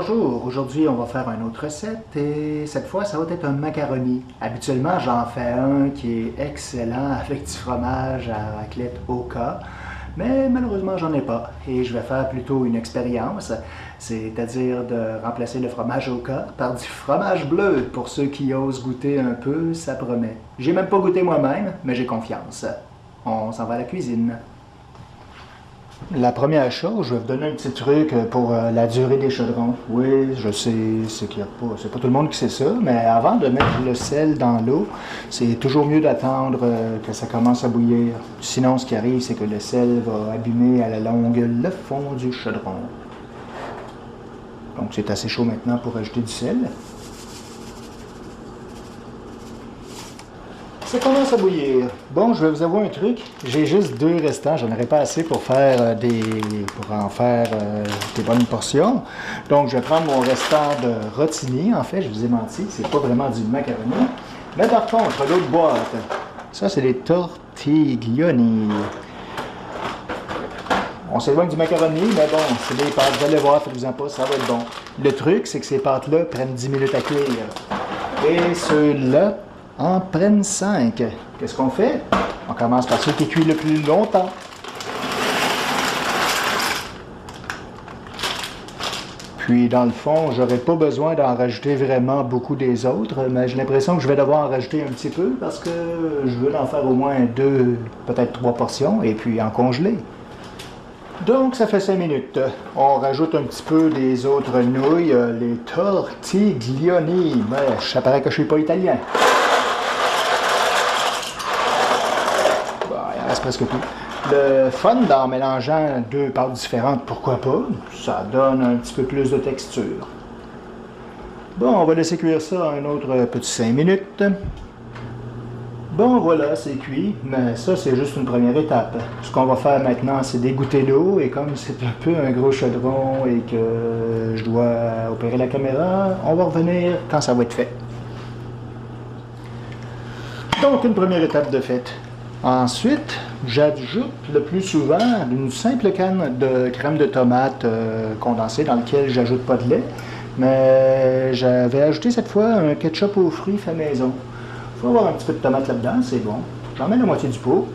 Bonjour, aujourd'hui on va faire une autre recette et cette fois ça va être un macaroni. Habituellement j'en fais un qui est excellent avec du fromage à raclette au cas, mais malheureusement j'en ai pas et je vais faire plutôt une expérience, c'est-à-dire de remplacer le fromage au cas par du fromage bleu. Pour ceux qui osent goûter un peu, ça promet. J'ai même pas goûté moi-même, mais j'ai confiance. On s'en va à la cuisine. La première chose, je vais vous donner un petit truc pour la durée des chaudrons. Oui, je sais, c'est pas tout le monde qui sait ça, mais avant de mettre le sel dans l'eau, c'est toujours mieux d'attendre que ça commence à bouillir. Sinon, ce qui arrive, c'est que le sel va abîmer à la longue le fond du chaudron. Donc, c'est assez chaud maintenant pour ajouter du sel. Ça commence à bouillir. Bon, je vais vous avouer un truc. J'ai juste 2 restants. J'en aurais pas assez pour faire pour en faire des bonnes portions. Donc, je vais prendre mon restant de rotini. En fait, je vous ai menti, c'est pas vraiment du macaroni. Mais par contre, l'autre boîte, ça, c'est des tortiglioni. On s'éloigne du macaroni, mais bon, c'est des pâtes. Vous allez voir, faites-vous-en pas, ça va être bon. Le truc, c'est que ces pâtes-là prennent 10 minutes à cuire. Et ceux-là en prennent 5. Qu'est-ce qu'on fait? On commence par ceux qui cuisent le plus longtemps. Puis, dans le fond, j'aurais pas besoin d'en rajouter vraiment beaucoup des autres, mais j'ai l'impression que je vais devoir en rajouter un petit peu parce que je veux en faire au moins 2, peut-être 3 portions, et puis en congeler. Donc, ça fait 5 minutes. On rajoute un petit peu des autres nouilles, les tortiglioni. Mais ça paraît que je suis pas italien. Presque tout. Le fun d'en mélangeant 2 pâtes différentes, pourquoi pas? Ça donne un petit peu plus de texture. Bon, on va laisser cuire ça un autre petit 5 minutes. Bon, voilà, c'est cuit, mais ça, c'est juste une première étape. Ce qu'on va faire maintenant, c'est dégoûter l'eau, et comme c'est un peu un gros chaudron et que je dois opérer la caméra, on va revenir quand ça va être fait. Donc, une première étape de fait. Ensuite, j'ajoute le plus souvent une simple canne de crème de tomate condensée dans laquelle j'ajoute pas de lait, mais j'avais ajouté cette fois un ketchup aux fruits fait maison. Il faut avoir un petit peu de tomate là-dedans, c'est bon. J'en mets la moitié du pot.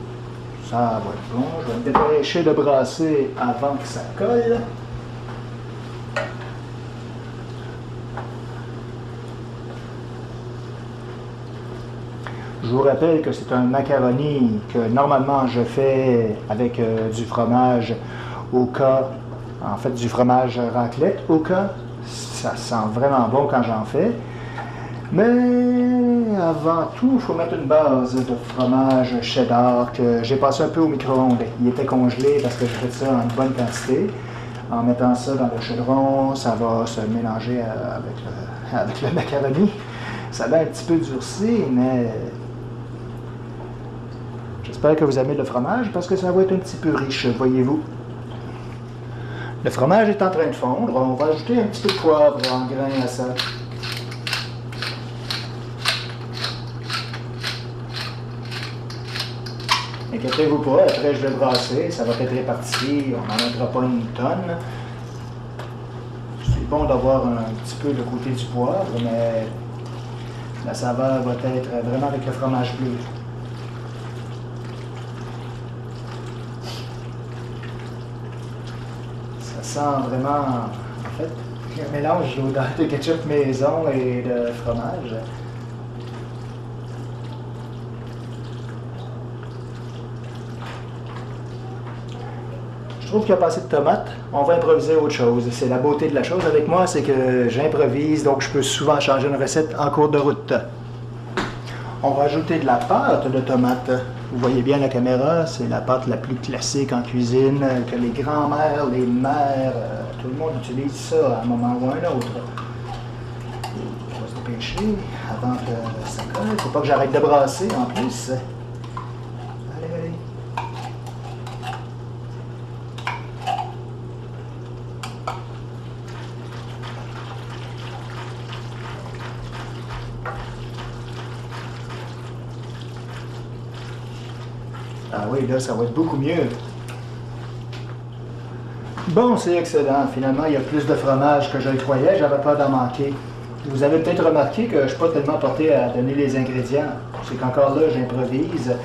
Ça va être bon. Je vais me dépêcher de brasser avant que ça colle. Je vous rappelle que c'est un macaroni que normalement je fais avec du fromage au cas, en fait du fromage raclette au cas. Ça sent vraiment bon quand j'en fais. Mais avant tout, il faut mettre une base de fromage cheddar que j'ai passé un peu au micro-ondes. Il était congelé parce que j'ai fait ça en bonne quantité. En mettant ça dans le chaudron, ça va se mélanger avec le macaroni. Ça va un petit peu durci, mais j'espère que vous aimez le fromage parce que ça va être un petit peu riche, voyez-vous. Le fromage est en train de fondre. On va ajouter un petit peu de poivre en grains à ça. Inquiétez-vous pas, après je vais brasser, ça va être réparti, on n'en mettra pas une tonne. C'est bon d'avoir un petit peu le côté du poivre, mais la saveur va être vraiment avec le fromage bleu. Ça sent vraiment, en fait, un mélange d'odeur de ketchup maison et de fromage. Je trouve qu'il n'y a pas assez de tomates. On va improviser autre chose. C'est la beauté de la chose avec moi, c'est que j'improvise, donc je peux souvent changer une recette en cours de route. On va ajouter de la pâte de tomate. Vous voyez bien la caméra, c'est la pâte la plus classique en cuisine, que les grands-mères, les mères, tout le monde utilise ça à un moment ou à un autre. On va se dépêcher avant que ça colle. Il ne faut pas que j'arrête de brasser en plus. Allez, allez. Ah oui, là, ça va être beaucoup mieux. Bon, c'est excellent. Finalement, il y a plus de fromage que je le croyais. J'avais peur d'en manquer. Vous avez peut-être remarqué que je ne suis pas tellement porté à donner les ingrédients. C'est qu'encore là, j'improvise.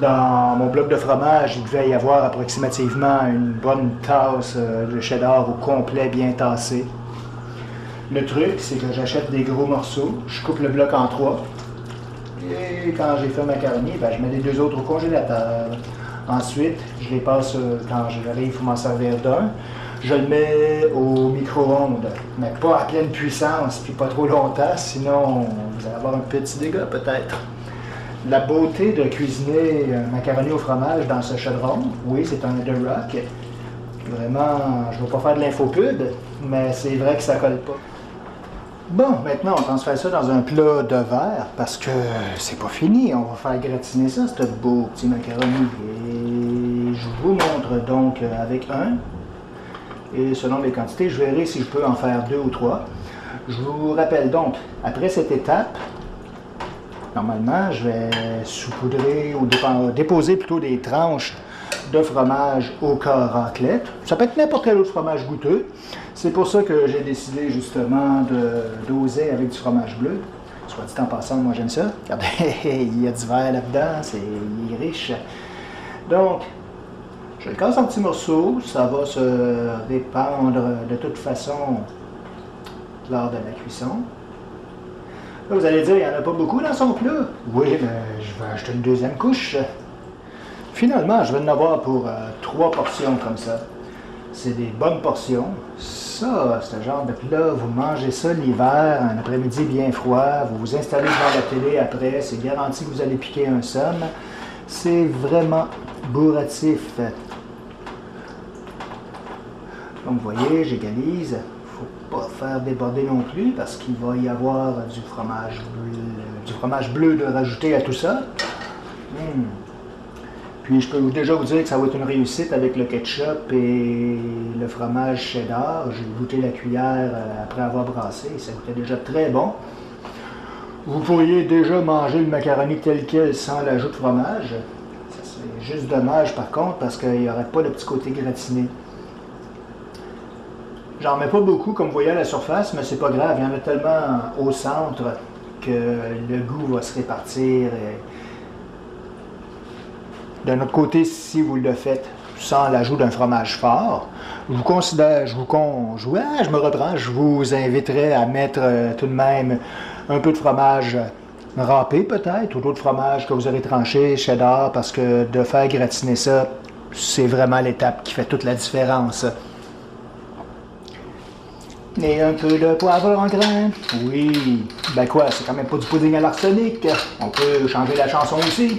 Dans mon bloc de fromage, il devait y avoir approximativement une bonne tasse de cheddar au complet bien tassé. Le truc, c'est que j'achète des gros morceaux, je coupe le bloc en 3. Et quand j'ai fait ma macaroni, ben, je mets les 2 autres au congélateur. Ensuite, je les passe, quand j'arrive pour m'en servir d'un, je le mets au micro-ondes, mais pas à pleine puissance, puis pas trop longtemps, sinon vous allez avoir un petit dégât peut-être. La beauté de cuisiner un macaroni au fromage dans ce chaudron, oui, c'est un The Rock. Vraiment, je ne veux pas faire de l'infopub, mais c'est vrai que ça colle pas. Bon, maintenant, on transfère ça dans un plat de verre parce que c'est pas fini. On va faire gratiner ça, ce beau petit macaroni. Et je vous montre donc avec un. Et selon les quantités, je verrai si je peux en faire 2 ou 3. Je vous rappelle donc, après cette étape, normalement, je vais saupoudrer ou déposer plutôt des tranches de fromage au cœur raclette. Ça peut être n'importe quel autre fromage goûteux. C'est pour ça que j'ai décidé justement de doser avec du fromage bleu. Soit dit en passant, moi j'aime ça. Regardez, il y a du verre là-dedans, il est riche. Donc, je le casse en petits morceaux. Ça va se répandre de toute façon lors de la cuisson. Là, vous allez dire, il n'y en a pas beaucoup dans son plat. Oui, mais je vais acheter une 2e couche. Finalement, je vais en avoir pour 3 portions comme ça. C'est des bonnes portions. Ça, ce genre de plat, vous mangez ça l'hiver, un après-midi bien froid, vous vous installez devant la télé après, c'est garanti que vous allez piquer un somme. C'est vraiment bourratif. Donc, vous voyez, j'égalise. Il ne faut pas faire déborder non plus parce qu'il va y avoir du fromage bleu de rajouter à tout ça. Puis je peux déjà vous dire que ça va être une réussite avec le ketchup et le fromage cheddar. J'ai goûté la cuillère après avoir brassé, ça goûtait déjà très bon. Vous pourriez déjà manger le macaroni tel quel sans l'ajout de fromage. Ça serait juste dommage par contre parce qu'il n'y aurait pas le petit côté gratiné. J'en mets pas beaucoup comme vous voyez à la surface, mais c'est pas grave, il y en a tellement au centre que le goût va se répartir. D'un autre côté, si vous le faites sans l'ajout d'un fromage fort, je vous inviterai à mettre tout de même un peu de fromage râpé peut-être, ou d'autres fromages que vous aurez tranché, cheddar, parce que de faire gratiner ça, c'est vraiment l'étape qui fait toute la différence. Et un peu de poivre en grains. Oui, ben quoi, c'est quand même pas du pudding à l'arsenic. On peut changer la chanson aussi.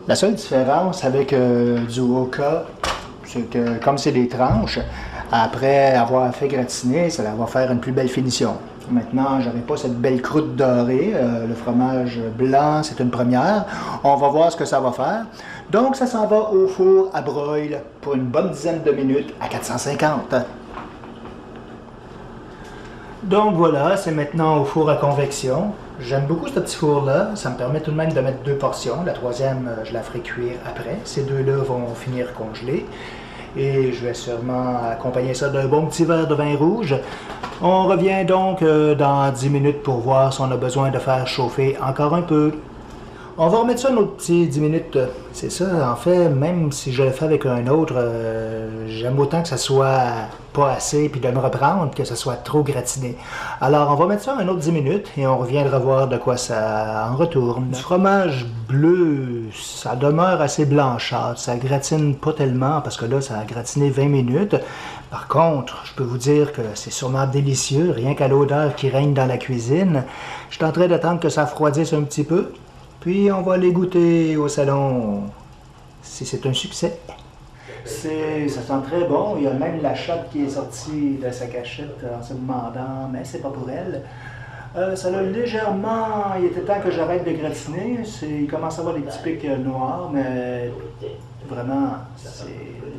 La seule différence avec du Oka, c'est que comme c'est des tranches, après avoir fait gratiner, ça va faire une plus belle finition. Maintenant, j'aurai pas cette belle croûte dorée. Le fromage blanc, c'est une première. On va voir ce que ça va faire. Donc, ça s'en va au four à broil pour une bonne dizaine de minutes à 450. Donc voilà, c'est maintenant au four à convection. J'aime beaucoup ce petit four-là. Ça me permet tout de même de mettre 2 portions. La 3e, je la ferai cuire après. Ces 2-là vont finir congelés. Et je vais sûrement accompagner ça d'un bon petit verre de vin rouge. On revient donc dans 10 minutes pour voir si on a besoin de faire chauffer encore un peu. On va remettre ça un autre petit 10 minutes. C'est ça, en fait, même si je le fais avec un autre, j'aime autant que ça soit pas assez, puis de me reprendre, que ça soit trop gratiné. Alors, on va mettre ça un autre 10 minutes, et on reviendra voir de quoi ça en retourne. Du fromage bleu, ça demeure assez blanchâtre, ça gratine pas tellement, parce que là, ça a gratiné 20 minutes. Par contre, je peux vous dire que c'est sûrement délicieux, rien qu'à l'odeur qui règne dans la cuisine. Je suis en train d'attendre que ça refroidisse un petit peu. Puis on va aller goûter au salon si c'est un succès. Ça sent très bon. Il y a même la chatte qui est sortie de sa cachette en se demandant, mais c'est pas pour elle. Ça l'a légèrement. Il était temps que j'arrête de gratiner. Il commence à avoir des petits pics noirs, mais vraiment, c'est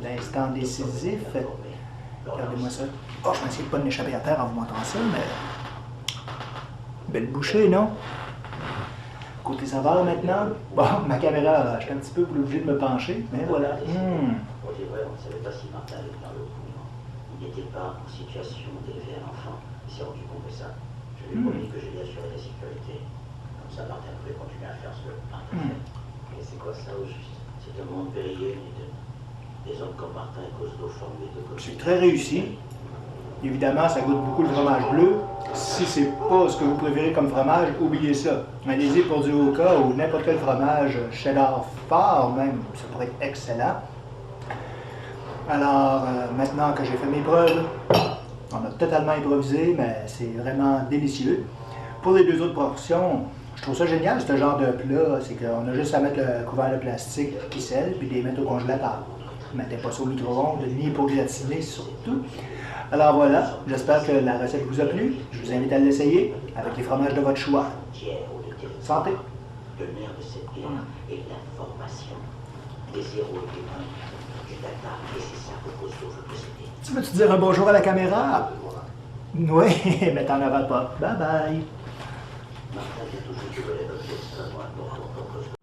l'instant décisif. Regardez-moi ça. Oh, je m'essaie de pas de m'échapper à terre en vous montrant ça, mais. Belle bouchée, non? Côté saveur maintenant, bon, ma caméra, j'étais un petit peu obligé de me pencher, mais voilà. On dit vrai, on ne savait pas si Martin allait dans le couvent. Il n'était pas en situation d'élever un enfant. Il s'est rendu compte de ça. Je lui ai promis que j'allais assurer la sécurité. Comme ça, Martin pouvait continuer à faire ce que Martin fait. Et c'est quoi ça au juste? C'est un monde périlleux, des hommes comme Martin et Coslo forment les deux côtés. C'est très réussi. Évidemment, ça goûte beaucoup le fromage bleu. Si c'est pas ce que vous préférez comme fromage, oubliez ça. Allez-y pour du Oka ou n'importe quel fromage cheddar fort même, ça pourrait être excellent. Alors, maintenant que j'ai fait mes preuves, on a totalement improvisé, mais c'est vraiment délicieux. Pour les deux autres portions, je trouve ça génial, ce genre de plat, c'est qu'on a juste à mettre le couvert de plastique qui scelle, puis les mettre au congélateur. Mettez pas ça au micro-ondes, ni pour gratiner surtout. Alors voilà, j'espère que la recette vous a plu. Je vous invite à l'essayer avec les fromages de votre choix. Santé! Le nerf de cette guerre est l'information. Des zéros et des uns, du data, et c'est ça que Coslo veut posséder. Tu veux-tu dire un bonjour à la caméra? Oui, mais t'en avais pas. Bye bye! Martin vient toujours du volet d'objet extrêmement important pour Coslo.